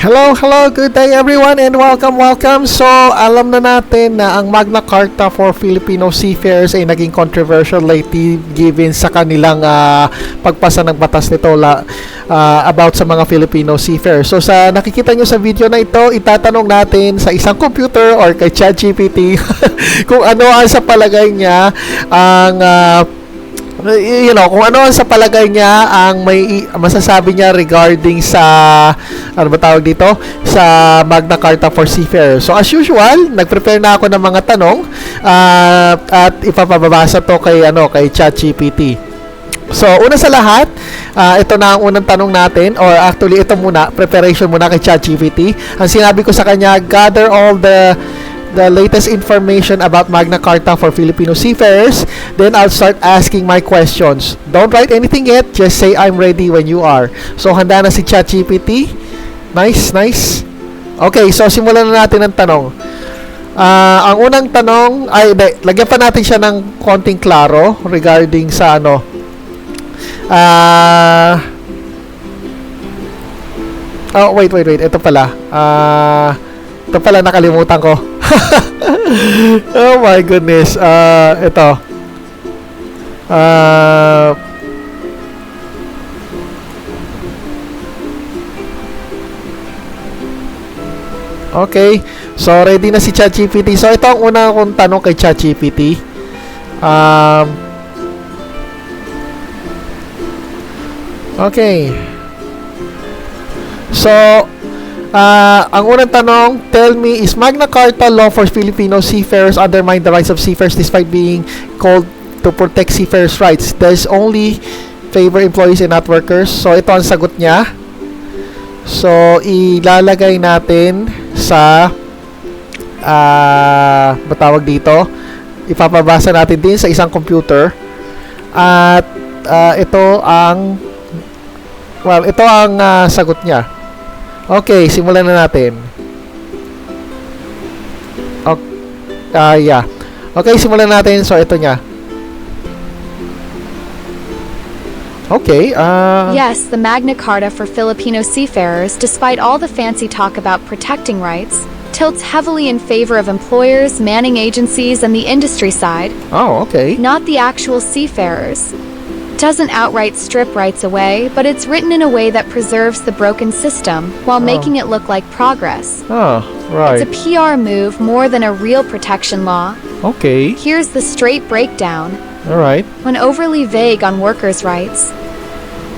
Hello, good day everyone and welcome. So, alam na natin na ang Magna Carta for Filipino Seafarers ay naging controversial lately given sa kanilang pagpasa ng batas nito about sa mga Filipino seafarers. So, sa nakikita nyo sa video na ito, itatanong natin sa isang computer or kay ChatGPT kung ano ang sa palagay niya ang kung ano sa palagay niya ang may masasabi niya regarding sa ano ba tawag dito sa Magna Carta for Seafarers. So as usual, nagprepare na ako ng mga tanong at ipapabasa to kay ChatGPT. So una sa lahat, ito na ang unang tanong natin, or actually ito muna, preparation muna kay ChatGPT. Ang sinabi ko sa kanya, gather all the latest information about Magna Carta for Filipino Seafarers, then I'll start asking my questions. Don't write anything yet, just say I'm ready when you are. So, handa na si ChatGPT. Nice. Okay, so simulan na natin ang tanong. Ang unang tanong, lagyan pa natin siya ng konting klaro regarding sa wait. Ito pala. Nakalimutan ko. Oh my goodness. Ito. Okay. So, ready na si ChatGPT. So, ito ang una kong tanong kay ChatGPT. Okay. So, ang unang tanong, tell me, is Magna Carta law for Filipino seafarers undermine the rights of seafarers despite being called to protect seafarers' rights? There's only favor employees and not workers. So, ito ang sagot niya. So, ilalagay natin sa batawag dito. Ipapabasa natin din sa isang computer. At ito ang sagot niya. Okay, simulan na natin. Okay, simulan natin. So, ito niya. Okay, Yes, the Magna Carta for Filipino seafarers, despite all the fancy talk about protecting rights, tilts heavily in favor of employers, manning agencies, and the industry side. Oh, okay. Not the actual seafarers. Doesn't outright strip rights away, but it's written in a way that preserves the broken system while making it look like progress. Oh, right. It's a PR move more than a real protection law. Okay. Here's the straight breakdown. All right. When overly vague on workers' rights,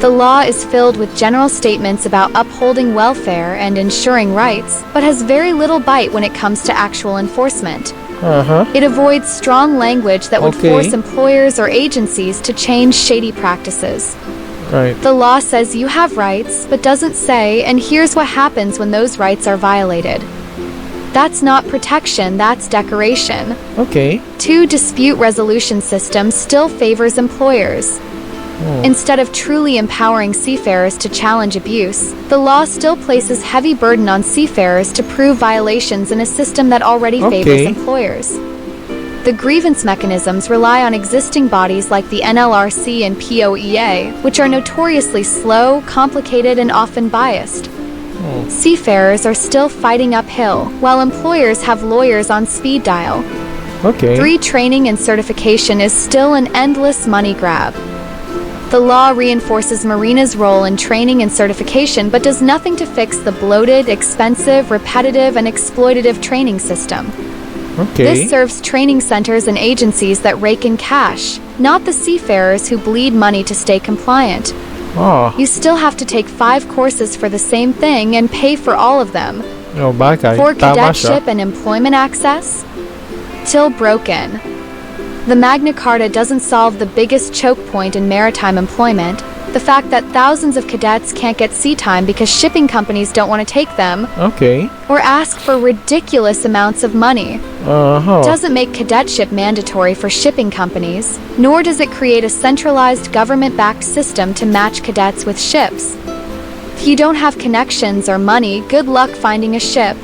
the law is filled with general statements about upholding welfare and ensuring rights, but has very little bite when it comes to actual enforcement. It avoids strong language that would force employers or agencies to change shady practices. Right. The law says you have rights, but doesn't say, and here's what happens when those rights are violated. That's not protection, that's decoration. Okay. Two dispute resolution systems still favors employers. Instead of truly empowering seafarers to challenge abuse, the law still places heavy burden on seafarers to prove violations in a system that already favors employers. The grievance mechanisms rely on existing bodies like the NLRC and POEA, which are notoriously slow, complicated, and often biased. Seafarers are still fighting uphill, while employers have lawyers on speed dial. Free training and certification is still an endless money grab. The law reinforces Marina's role in training and certification but does nothing to fix the bloated, expensive, repetitive, and exploitative training system. This serves training centers and agencies that rake in cash, not the seafarers who bleed money to stay compliant. You still have to take 5 courses for the same thing and pay for all of them. For cadetship and employment access? Still broken. The Magna Carta doesn't solve the biggest choke point in maritime employment, the fact that thousands of cadets can't get sea time because shipping companies don't want to take them, or ask for ridiculous amounts of money. Doesn't make cadetship mandatory for shipping companies, nor does it create a centralized government-backed system to match cadets with ships. If you don't have connections or money, good luck finding a ship.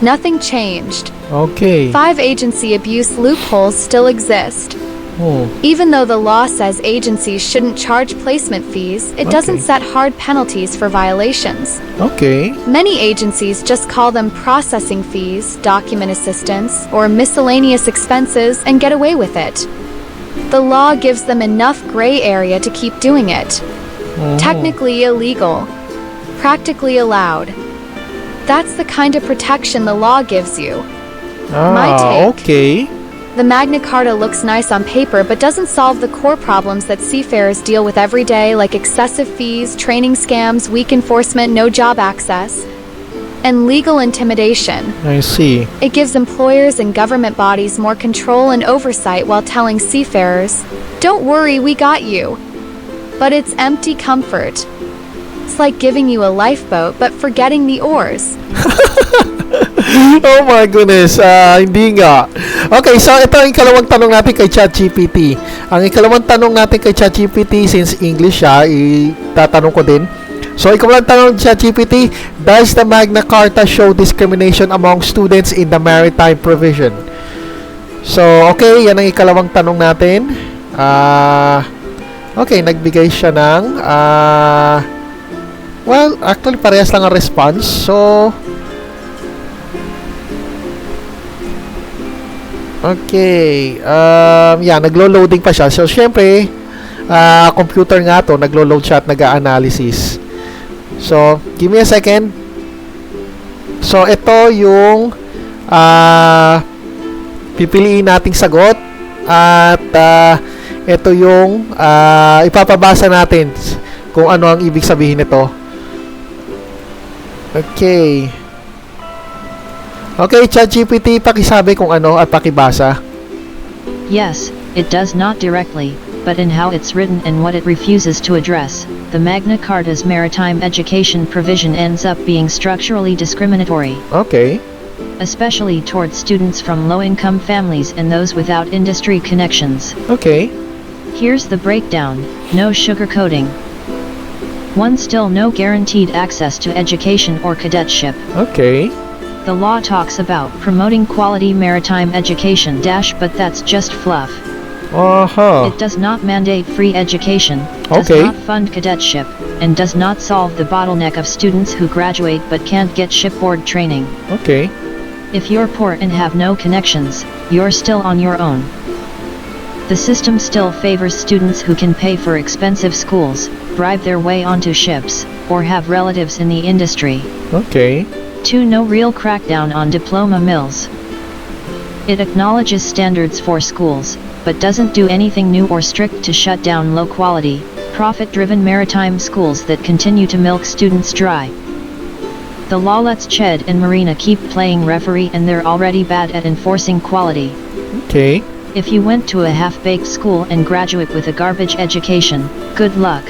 Nothing changed. 5 agency abuse loopholes still exist. Even though the law says agencies shouldn't charge placement fees, it doesn't set hard penalties for violations. Okay. Many agencies just call them processing fees, document assistance, or miscellaneous expenses and get away with it. The law gives them enough gray area to keep doing it. Technically illegal, practically allowed. That's the kind of protection the law gives you. My take. Okay. The Magna Carta looks nice on paper but doesn't solve the core problems that seafarers deal with every day, like excessive fees, training scams, weak enforcement, no job access, and legal intimidation. I see. It gives employers and government bodies more control and oversight while telling seafarers, "Don't worry, we got you." But it's empty comfort. It's like giving you a lifeboat but forgetting the oars. Oh my goodness, hindi nga. Okay, so ito ang ikalawang tanong natin kay ChatGPT. Ang ikalawang tanong natin kay ChatGPT, since English siya, itatanong ko din. So, ikalawang tanong ni ChatGPT, does the Magna Carta show discrimination among students in the maritime provision? So, okay, yan ang ikalawang tanong natin. Okay, nagbigay siya ng well, actually parehas lang ang response. So, okay, yeah, naglo-loading pa siya. So, syempre, computer nga to, naglo-load siya at nag-analysis. So, give me a second. So, ito yung pipiliin nating sagot. At ito yung ipapabasa natin kung ano ang ibig sabihin nito. Okay. Okay, ChatGPT, pakisabi kung ano at pakibasa. Yes, it does not directly, but in how it's written and what it refuses to address, the Magna Carta's maritime education provision ends up being structurally discriminatory. Okay. Especially towards students from low-income families and those without industry connections. Okay. Here's the breakdown, no sugarcoating. 1. Still no guaranteed access to education or cadetship. Okay. The law talks about promoting quality maritime education but that's just fluff. It does not mandate free education, does not fund cadetship, and does not solve the bottleneck of students who graduate but can't get shipboard training. Okay. If you're poor and have no connections, you're still on your own. The system still favors students who can pay for expensive schools, bribe their way onto ships, or have relatives in the industry. Okay. 2. No real crackdown on diploma mills. It acknowledges standards for schools, but doesn't do anything new or strict to shut down low-quality, profit-driven maritime schools that continue to milk students dry. The law lets CHED and Marina keep playing referee and they're already bad at enforcing quality. Okay. If you went to a half-baked school and graduate with a garbage education, good luck.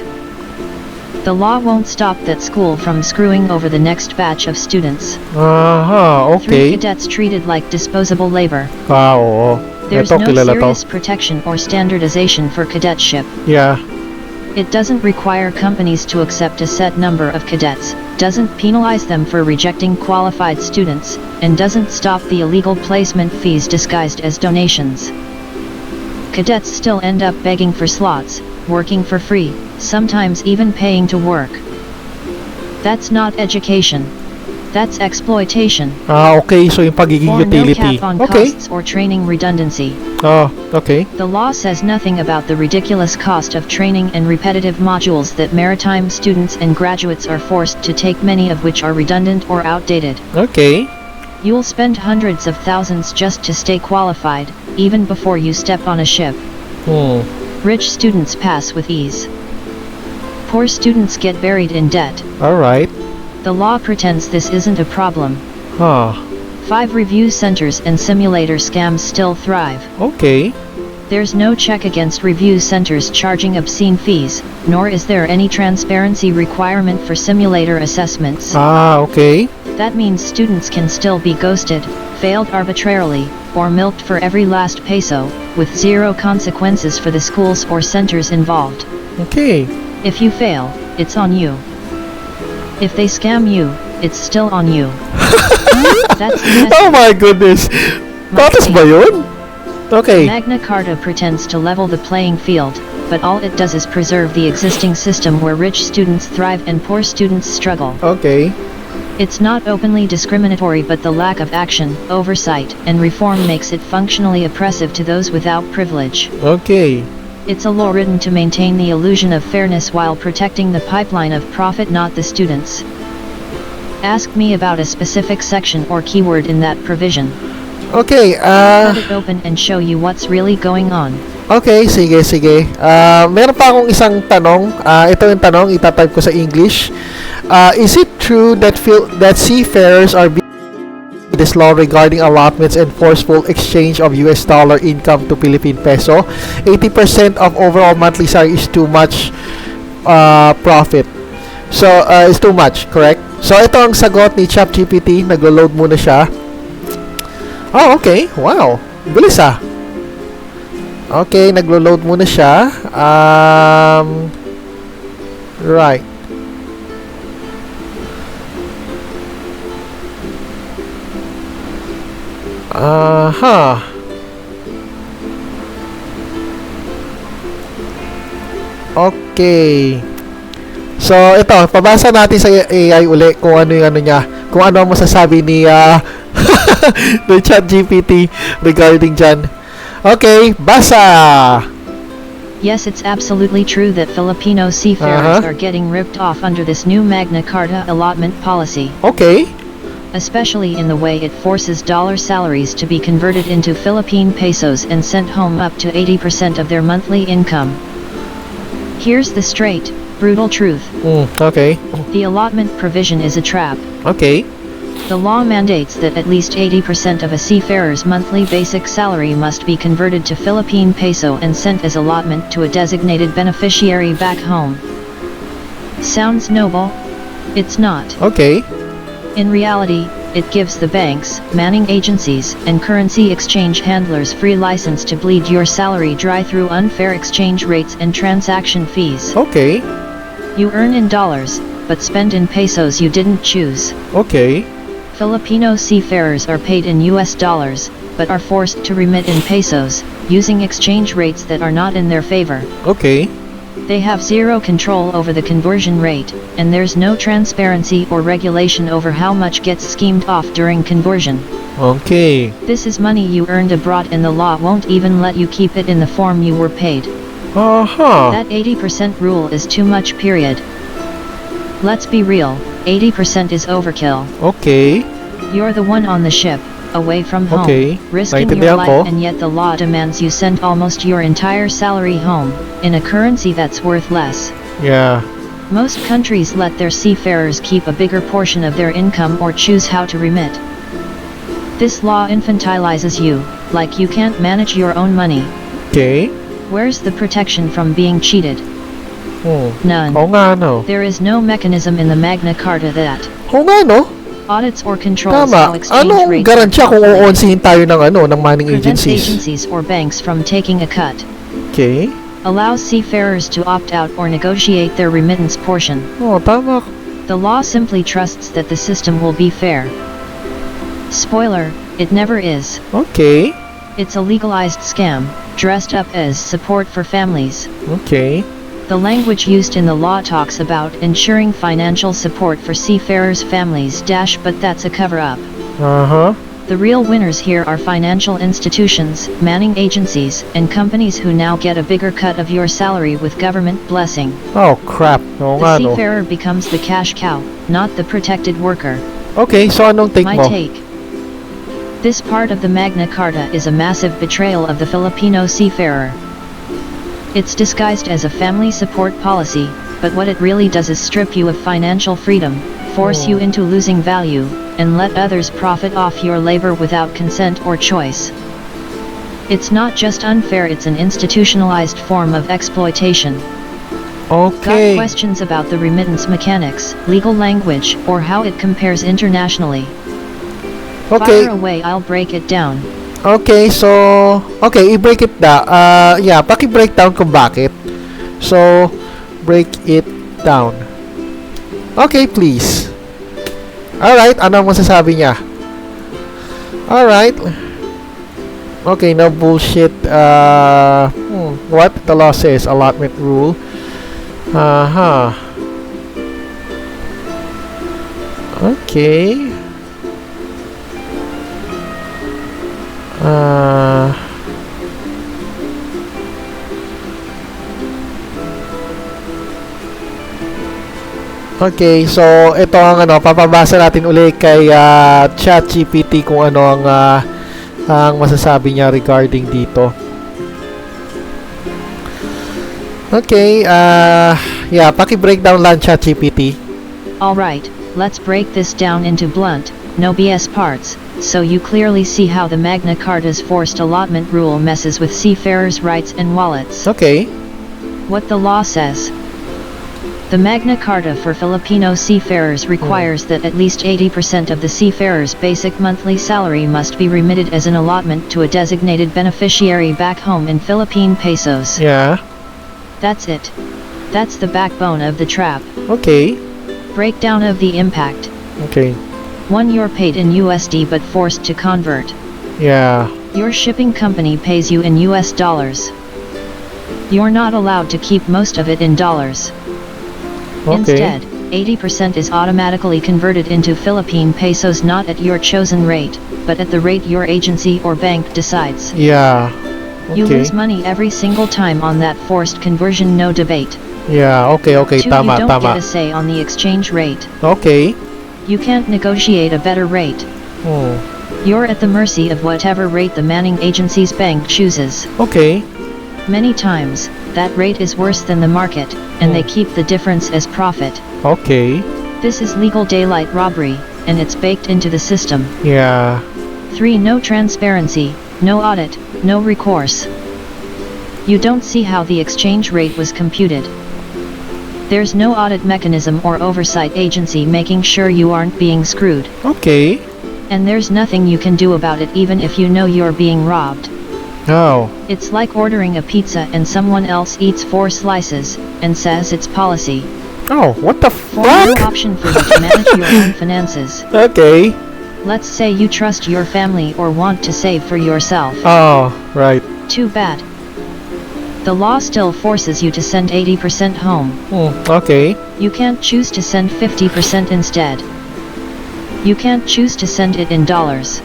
The law won't stop that school from screwing over the next batch of students. Okay. 3. Cadets treated like disposable labor. Oo. There's Ito, no kilala to. serious protection or standardization for cadetship. Yeah. It doesn't require companies to accept a set number of cadets, doesn't penalize them for rejecting qualified students, and doesn't stop the illegal placement fees disguised as donations. Cadets still end up begging for slots, working for free, sometimes even paying to work. That's not education. That's exploitation. Okay, so yung pagiging Or no utility. cap on Okay. costs or training redundancy. Okay. The law says nothing about the ridiculous cost of training and repetitive modules that maritime students and graduates are forced to take, many of which are redundant or outdated. Okay. You'll spend hundreds of thousands just to stay qualified, even before you step on a ship. Rich students pass with ease. Poor students get buried in debt. Alright. The law pretends this isn't a problem. 5. Review centers and simulator scams still thrive. Okay. There's no check against review centers charging obscene fees, nor is there any transparency requirement for simulator assessments. Okay. That means students can still be ghosted, failed arbitrarily, or milked for every last peso, with zero consequences for the schools or centers involved. Okay. If you fail, it's on you. If they scam you, it's still on you. That's the Oh my goodness. Batas ba yun? Okay. Magna Carta pretends to level the playing field, but all it does is preserve the existing system where rich students thrive and poor students struggle. Okay. It's not openly discriminatory, but the lack of action, oversight, and reform makes it functionally oppressive to those without privilege. Okay. It's a law written to maintain the illusion of fairness while protecting the pipeline of profit, not the students. Ask me about a specific section or keyword in that provision. Okay, Cut it open and show you what's really going on. okay, sige. Meron pa akong isang tanong. Ito yung tanong, itatype ko sa English. Is it true that seafarers are being this law regarding allotments and forceful exchange of US dollar income to Philippine peso? 80% of overall monthly salary is too much profit. So, it's too much, correct? So, ito ang sagot ni ChatGPT. Naglo-load muna siya. Oh, okay. Wow. Bilis ah. Okay, naglo-load muna siya. Right. Okay. So, ito, pabasa natin sa AI uli kung ano yung ano niya. Kung ano ang masasabi ni ni ChatGPT regarding dyan. Okay, basa! Yes, it's absolutely true that Filipino seafarers are getting ripped off under this new Magna Carta allotment policy. Okay. Especially in the way it forces dollar salaries to be converted into Philippine pesos and sent home up to 80% of their monthly income. Here's the straight, brutal truth. Okay. The allotment provision is a trap. Okay. The law mandates that at least 80% of a seafarer's monthly basic salary must be converted to Philippine peso and sent as allotment to a designated beneficiary back home. Sounds noble? It's not. Okay. In reality, it gives the banks, manning agencies, and currency exchange handlers free license to bleed your salary dry through unfair exchange rates and transaction fees. Okay. You earn in dollars, but spend in pesos you didn't choose. Okay. Filipino seafarers are paid in US dollars, but are forced to remit in pesos, using exchange rates that are not in their favor. Okay. They have zero control over the conversion rate, and there's no transparency or regulation over how much gets schemed off during conversion. Okay. This is money you earned abroad and the law won't even let you keep it in the form you were paid. That 80% rule is too much, period. Let's be real, 80% is overkill. Okay. You're the one on the ship, away from home, risking Naintindihan your ko. life, and yet the law demands you send almost your entire salary home, in a currency that's worth less. Yeah. Most countries let their seafarers keep a bigger portion of their income or choose how to remit. This law infantilizes you, like you can't manage your own money. Okay. Where's the protection from being cheated? None. Oo nga, no? There is no mechanism in the Magna Carta that Oo nga, no? audits or controls how Tama. exchange Anong rates garansya kung uunsihin tayo ng ng manning prevents agencies? agencies or banks from taking a cut, Okay. allows seafarers to opt out or negotiate their remittance portion. Oh, tama. The law simply trusts that the system will be fair. Spoiler, it never is. Okay. It's a legalized scam, dressed up as support for families. Okay. The language used in the law talks about ensuring financial support for seafarers' families but that's a cover-up. The real winners here are financial institutions, manning agencies, and companies who now get a bigger cut of your salary with government blessing. Oh, crap. Oo nga, The no? seafarer becomes the cash cow, not the protected worker. Okay, so anong take My mo? take. This part of the Magna Carta is a massive betrayal of the Filipino seafarer. It's disguised as a family support policy, but what it really does is strip you of financial freedom, force you into losing value, and let others profit off your labor without consent or choice. It's not just unfair, it's an institutionalized form of exploitation. Okay. Got questions about the remittance mechanics, legal language, or how it compares internationally? Okay. Fire away, I'll break it down. Okay, so i-break it down. Yeah, paki-break down kung bakit. So, break it down. Okay, please. Alright, ano ang masasabi niya? Alright. Okay, no bullshit. What the law says, allotment rule. Okay. Okay, so ito ang papabasa natin uli kay ChatGPT kung ano ang masasabi niya regarding dito. Okay, yeah, paki-breakdown lang ChatGPT. Alright, let's break this down into blunt, no BS parts, so you clearly see how the Magna Carta's forced allotment rule messes with seafarers' rights and wallets. Okay. What the law says. The Magna Carta for Filipino seafarers requires that at least 80% of the seafarer's basic monthly salary must be remitted as an allotment to a designated beneficiary back home in Philippine pesos. Yeah. That's it. That's the backbone of the trap. Okay. Breakdown of the impact. Okay. 1. You're paid in USD but forced to convert. Yeah. Your shipping company pays you in US dollars. You're not allowed to keep most of it in dollars. Okay. Instead, 80% is automatically converted into Philippine pesos, not at your chosen rate, but at the rate your agency or bank decides. Yeah. You Okay. lose money every single time on that forced conversion, no debate. Yeah, okay, 2. tama, You don't tama. get a say on the exchange rate. Okay. You can't negotiate a better rate. You're at the mercy of whatever rate the manning agency's bank chooses. Okay. Many times, that rate is worse than the market, and they keep the difference as profit. Okay. This is legal daylight robbery, and it's baked into the system. Yeah. 3. No transparency, no audit, no recourse. You don't see how the exchange rate was computed. There's no audit mechanism or oversight agency making sure you aren't being screwed. Okay. And there's nothing you can do about it even if you know you're being robbed. Oh. It's like ordering a pizza and someone else eats 4 slices, and says it's policy. Oh, what the For no fuck? option for you to manage your own finances. Okay. Let's say you trust your family or want to save for yourself. Oh, right. Too bad. The law still forces you to send 80% home. Okay. You can't choose to send 50% instead. You can't choose to send it in dollars.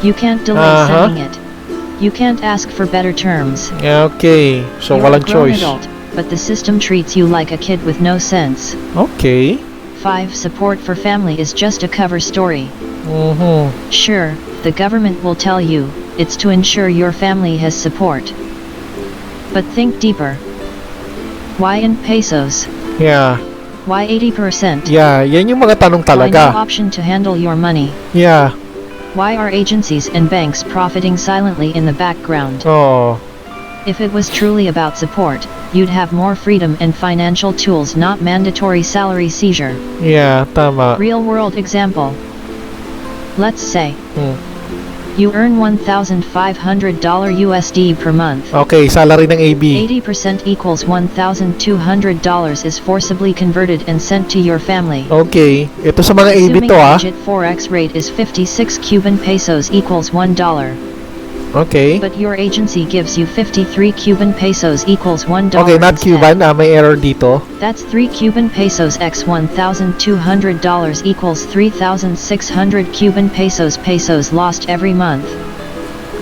You can't delay sending it. You can't ask for better terms. Okay. So, You're walang a grown choice. adult, but the system treats you like a kid with no sense. Okay. 5. Support for family is just a cover story. Sure, the government will tell you, it's to ensure your family has support. But think deeper. Why in pesos? Yeah. Why 80%? Yeah, yan yung mga tanong Why no talaga. option to handle your money? Yeah. Why are agencies and banks profiting silently in the background? Oh. If it was truly about support, you'd have more freedom and financial tools, not mandatory salary seizure. Yeah, tama. Real world example. Let's say you earn $1,500 USD per month. Okay, salary ng AB. 80% equals $1,200 is forcibly converted and sent to your family. Okay. Ito sa mga AB Assuming to legit forex rate is 56 Cuban pesos equals $1. Okay. But your agency gives you 53 Cuban pesos equals $1 Okay, not instead. Cuban. May error dito. That's 3 Cuban pesos x $1,200 equals 3,600 Cuban pesos. Pesos lost every month.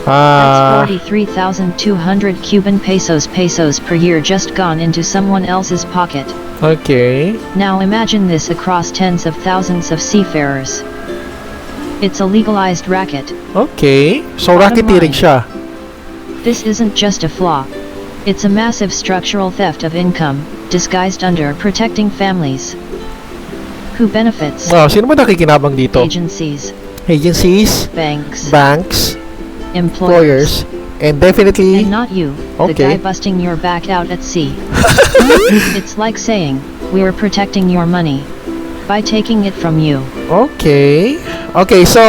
That's 43,200 Cuban pesos. Pesos per year just gone into someone else's pocket. Okay. Now imagine this across tens of thousands of seafarers. It's a legalized racket. Okay. So, Bottom racketeering line. siya. This isn't just a flaw. It's a massive structural theft of income, disguised under protecting families. Who benefits? Oh, sino ba nakikinabang dito? Agencies, Agencies, banks, banks, employers, employers, and definitely... and not you, the Okay. guy busting your back out at sea. It's like saying, we're protecting your money by taking it from you. Okay. Okay, so,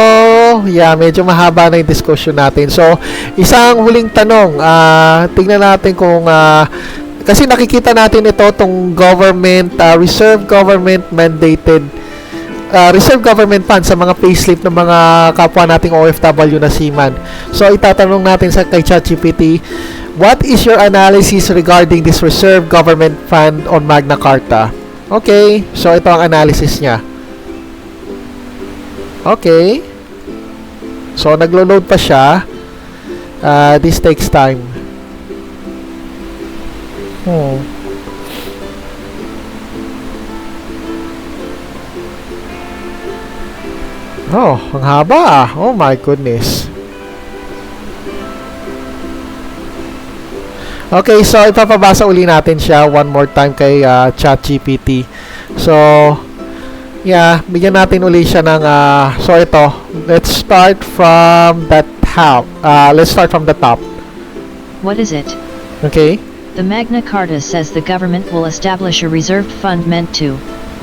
yeah, medyo mahaba na yung discussion natin. So, isang huling tanong. Tingnan natin kung... kasi nakikita natin ito, tong government, reserve government mandated reserve government fund sa mga payslip ng mga kapwa nating OFW na seaman. So itatanong natin sa kay ChatGPT, what is your analysis regarding this reserve government fund on Magna Carta? Okay, so ito ang analysis niya. Okay. So naglo-load pa siya. This takes time. Oh, ang haba. Oh my goodness. Okay, so ipapabasa uli natin siya one more time kay ChatGPT. So, yeah, bigyan natin uli siya ng so ito, let's start from the top. What is it? Okay. The Magna Carta says the government will establish a reserved fund meant to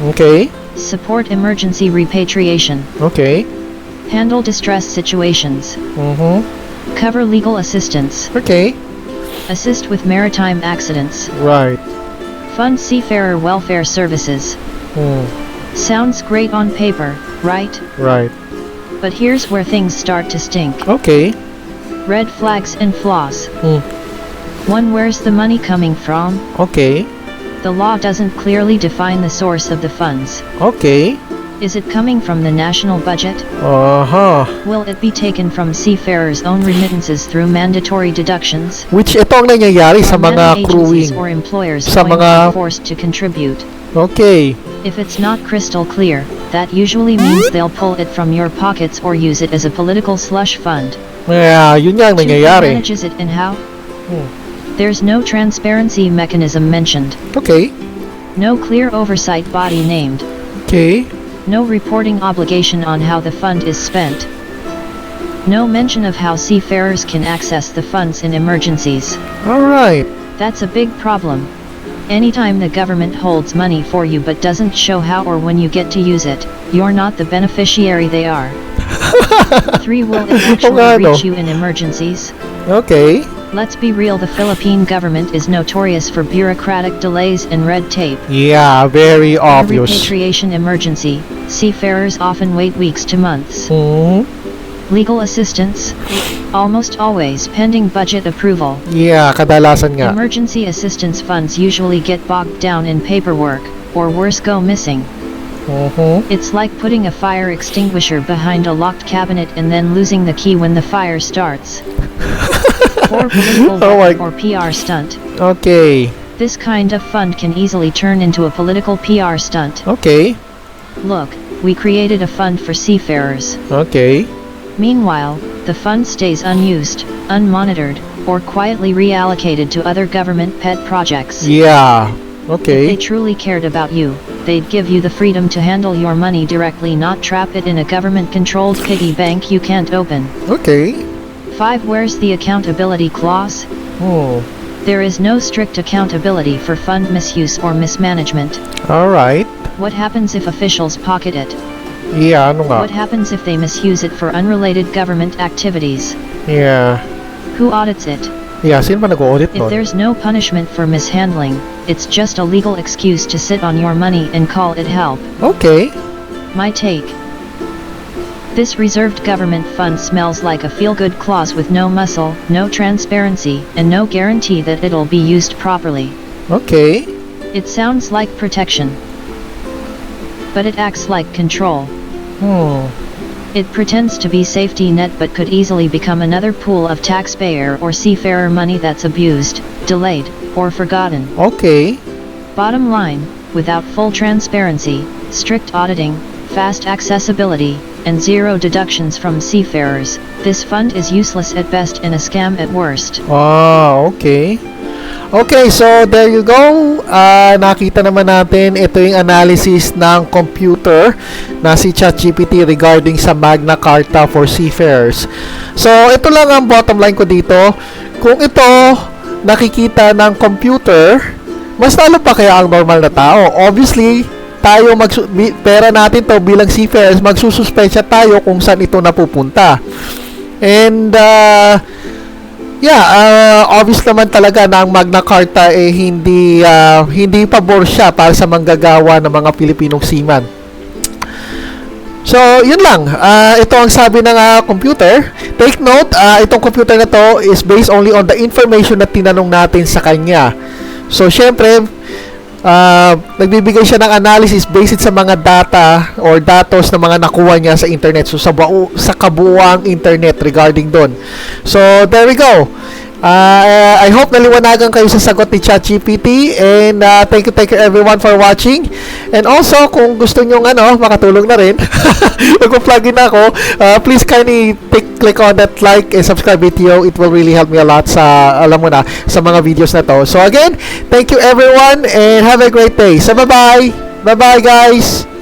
Okay. support emergency repatriation, Okay. handle distress situations, cover legal assistance, Okay. assist with maritime accidents, Right. fund seafarer welfare services. Sounds great on paper, right? Right. But here's where things start to stink. Okay. Red flags and flaws. 1. Where's the money coming from? Okay. The law doesn't clearly define the source of the funds. Okay. Is it coming from the national budget? Will it be taken from seafarers' own remittances through mandatory deductions? Which ito ang nangyayari sa Are many mga agencies crewing. or employers Sa going to mga- be forced to contribute? Okay. If it's not crystal clear, that usually means they'll pull it from your pockets or use it as a political slush fund. Yeah, yun nga ang Who nangyayari. manages it and how? There's no transparency mechanism mentioned. Okay. No clear oversight body named. Okay. No reporting obligation on how the fund is spent. No mention of how seafarers can access the funds in emergencies. Alright. That's a big problem. Anytime the government holds money for you but doesn't show how or when you get to use it, you're not the beneficiary they are. 3. Will it actually reach you in emergencies? Okay. Let's be real, the Philippine government is notorious for bureaucratic delays and red tape. Yeah, very In a obvious. repatriation emergency, seafarers often wait weeks to months. Mhm. Legal assistance? Almost always pending budget approval. Yeah, kadalasan nga. Emergency assistance funds usually get bogged down in paperwork, or worse, go missing. It's like putting a fire extinguisher behind a locked cabinet and then losing the key when the fire starts. Or political Oh my- or PR stunt. Okay. This kind of fund can easily turn into a political PR stunt. Okay. Look, we created a fund for seafarers. Okay. Meanwhile, the fund stays unused, unmonitored, or quietly reallocated to other government pet projects. Yeah. If Okay. they truly cared about you, they'd give you the freedom to handle your money directly, not trap it in a government-controlled piggy bank you can't open. Okay. 5. Where's the accountability clause? There is no strict accountability for fund misuse or mismanagement. Alright. What happens if officials pocket it? Yeah, ano nga? What happens if they misuse it for unrelated government activities? Yeah. Who audits it? Yeah, sino ba nag-audit If nun? there's no punishment for mishandling, it's just a legal excuse to sit on your money and call it help. Okay. My take. This reserved government fund smells like a feel-good clause with no muscle, no transparency, and no guarantee that it'll be used properly. Okay. It sounds like protection, but it acts like control. It pretends to be safety net but could easily become another pool of taxpayer or seafarer money that's abused, delayed, or forgotten. Okay. Bottom line, without full transparency, strict auditing, fast accessibility, and zero deductions from seafarers, this fund is useless at best and a scam at worst. Okay. Okay, so there you go. Nakita naman natin, ito yung analysis ng computer na si ChatGPT regarding sa Magna Carta for Seafarers. So, ito lang ang bottom line ko dito. Kung ito nakikita ng computer, mas lalo pa kaya ang normal na tao. Obviously, tayo pera natin to bilang seafarers, magsususpensya tayo kung saan ito napupunta. And obvious naman talaga na ang Magna Carta hindi pabor siya para sa manggagawa ng mga Pilipinong seaman. So, yun lang. Ito ang sabi ng computer. Take note, itong computer na to is based only on the information na tinanong natin sa kanya. So, syempre, nagbibigay siya ng analysis based sa mga data or datos na mga nakuha niya sa internet. So, sa kabuuang internet regarding doon. So, there we go. I hope naliwanagan kayo sa sagot ni ChatGPT, and thank you everyone for watching. And also, kung gusto nyo makatulong na rin, mag-plug in ako, please kindly click on that like and subscribe video. It will really help me a lot sa, alam mo na, sa mga videos na to. So again, thank you everyone and have a great day. So bye-bye! Bye-bye guys!